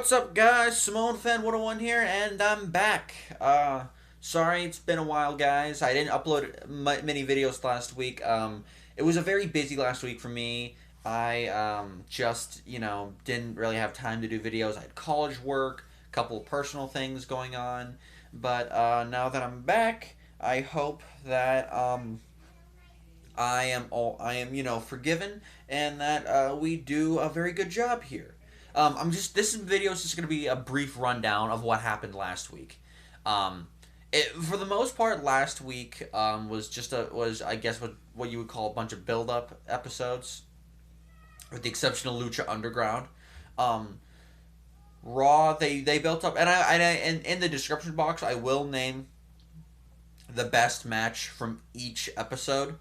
What's up, guys? Samoan Fan 101 here, and I'm back. Sorry it's been a while, guys. I didn't upload many videos last week. It was a very busy last week for me. I just, didn't really have time to do videos. I had college work, a couple of personal things going on. But now that I'm back, I hope that I am forgiven, and that we do a very good job here. This video is just gonna be a brief rundown of what happened last week. For the most part, last week was I guess what you would call a bunch of build up episodes, with the exception of Lucha Underground. Um, Raw, they built up, and in the description box I will name the best match from each episode.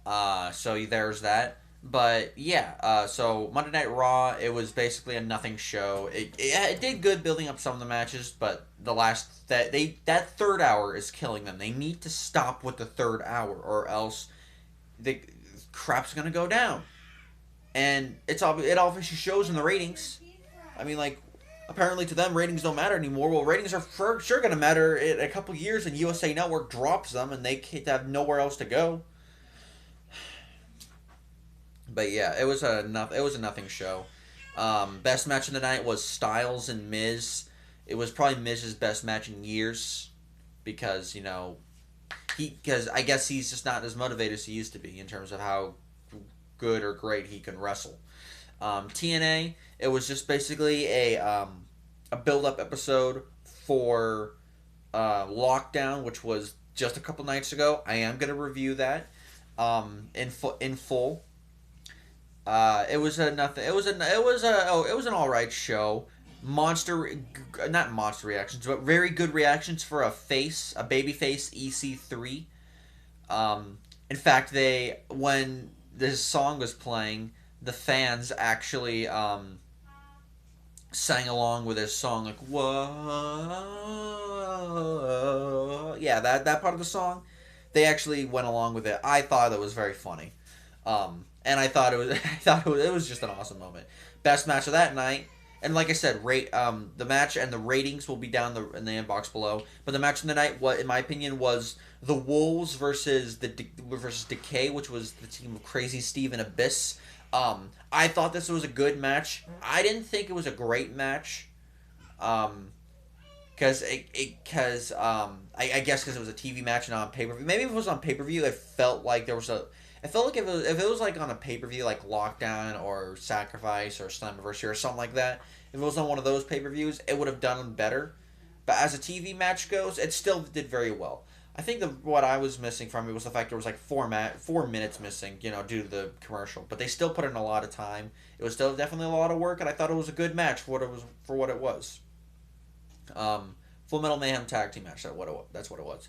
So there's that. But yeah, so Monday Night Raw, it was basically a nothing show. It did good building up some of the matches, but that third hour is killing them. They need to stop with the third hour, or else the crap's gonna go down. And it obviously shows in the ratings. I mean, like, apparently to them ratings don't matter anymore. Well, ratings are for sure gonna matter in a couple years, and USA Network drops them, and they can't have nowhere else to go. But yeah, it was a nothing show. Best match of the night was Styles and Miz. It was probably Miz's best match in years, because because I guess he's just not as motivated as he used to be in terms of how good or great he can wrestle. TNA, it was just basically a build up episode for Lockdown, which was just a couple nights ago. I am gonna review that in full. It was a nothing. It was an all right show. Not monster reactions, but very good reactions for a baby face EC3. In fact, when this song was playing, the fans actually sang along with his song, like whoa, yeah, that part of the song. They actually went along with it. I thought it was very funny. And I thought it was just an awesome moment. Best match of that night, and like I said, the match and the ratings will be down in the inbox below. But the match of the night, what in my opinion was the Wolves versus Decay, which was the team of Crazy Steve and Abyss. I thought this was a good match. I didn't think it was a great match. Because I guess because it was a TV match and not on pay per view. Maybe if it was on pay per view, it felt like there was a. I felt like if it was like on a pay per view like Lockdown or Sacrifice or Slammiversary or something like that, if it was on one of those pay per views, it would have done better. But as a TV match goes, it still did very well. I think what I was missing from it was the fact there was like 4 minutes missing, due to the commercial. But they still put in a lot of time. It was still definitely a lot of work, and I thought it was a good match for what it was. Full Metal Mayhem tag team match. That's what it was.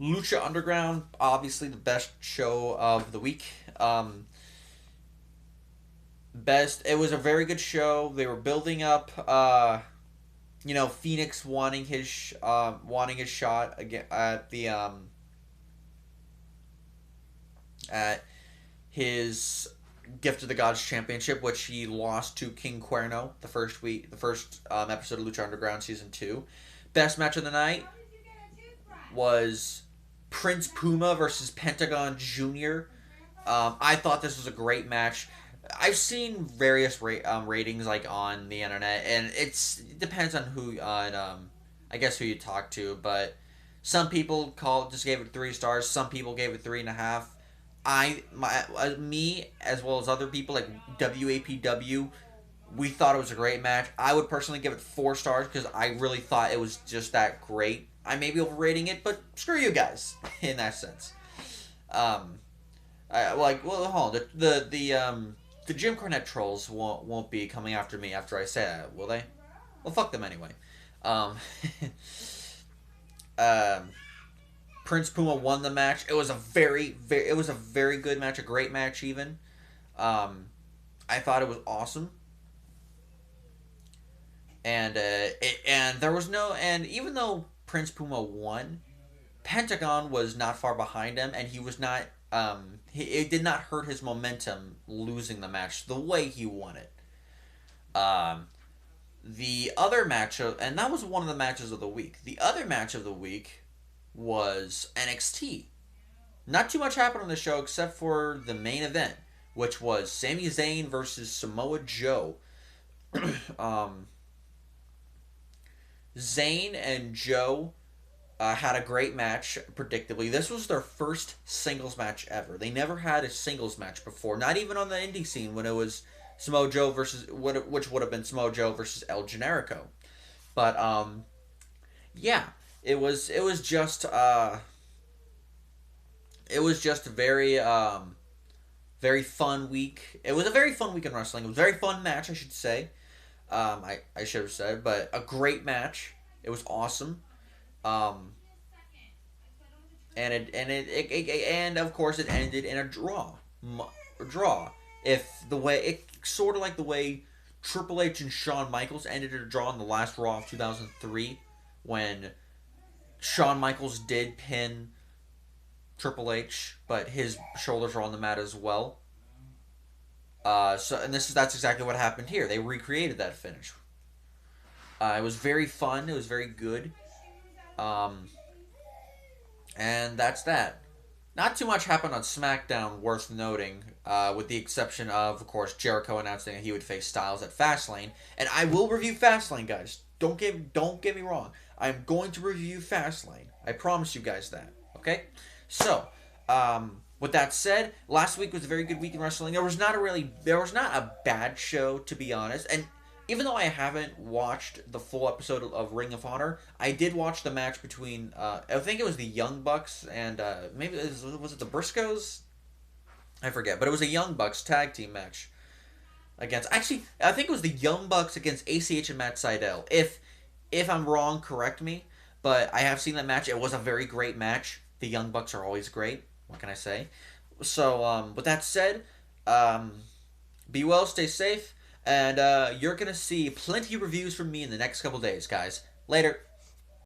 Lucha Underground, obviously the best show of the week. It was a very good show. They were building up, Phoenix wanting his shot again at his Gift of the Gods Championship, which he lost to King Cuerno the first episode of Lucha Underground season 2. Best match of the night was Prince Puma versus Pentagon Jr. I thought this was a great match. I've seen various ratings like on the internet, and it depends on I guess who you talk to, but some people just gave it 3 stars. Some people gave it 3.5. Me as well as other people like WAPW, we thought it was a great match. I would personally give it 4 stars because I really thought it was just that great. I may be overrating it, but screw you guys in that sense. Hold on. The Jim Cornette trolls won't be coming after me after I say that, will they? Well, fuck them anyway. Um, Prince Puma won the match. It was a very good match, a great match even. I thought it was awesome. And even though Prince Puma won, Pentagon was not far behind him, and he was not. It did not hurt his momentum losing the match the way he won it. The other match and that was one of the matches of the week. The other match of the week was NXT. Not too much happened on the show except for the main event, which was Sami Zayn versus Samoa Joe. um, Zayn and Joe had a great match, predictably. This was their first singles match ever. They never had a singles match before, not even on the indie scene when it was Samoa Joe versus, which would have been Samoa Joe versus El Generico. But, yeah, it was just a very fun week. It was a very fun week in wrestling. It was a very fun match, I should say. I should have said, but a great match. It was awesome. Um, and of course it ended in a draw. A draw. If the way it sort of like the way Triple H and Shawn Michaels ended in a draw in the last Raw of 2003, when Shawn Michaels did pin Triple H, but his shoulders were on the mat as well. And that's exactly what happened here. They recreated that finish. It was very fun. It was very good. Um, and that's that. Not too much happened on SmackDown worth noting, with the exception of course, Jericho announcing that he would face Styles at Fastlane. And I will review Fastlane, guys. Don't get me wrong. I'm going to review Fastlane. I promise you guys that. Okay? So, with that said, last week was a very good week in wrestling. There was not a bad show, to be honest. And even though I haven't watched the full episode of Ring of Honor, I did watch the match between, I think it was the Young Bucks and, maybe, was it the Briscoes? I forget, but it was a Young Bucks tag team match against, actually, I think it was the Young Bucks against ACH and Matt Sydal. If I'm wrong, correct me, but I have seen that match. It was a very great match. The Young Bucks are always great. What can I say? So, with that said, be well, stay safe, and you're going to see plenty of reviews from me in the next couple days, guys. Later.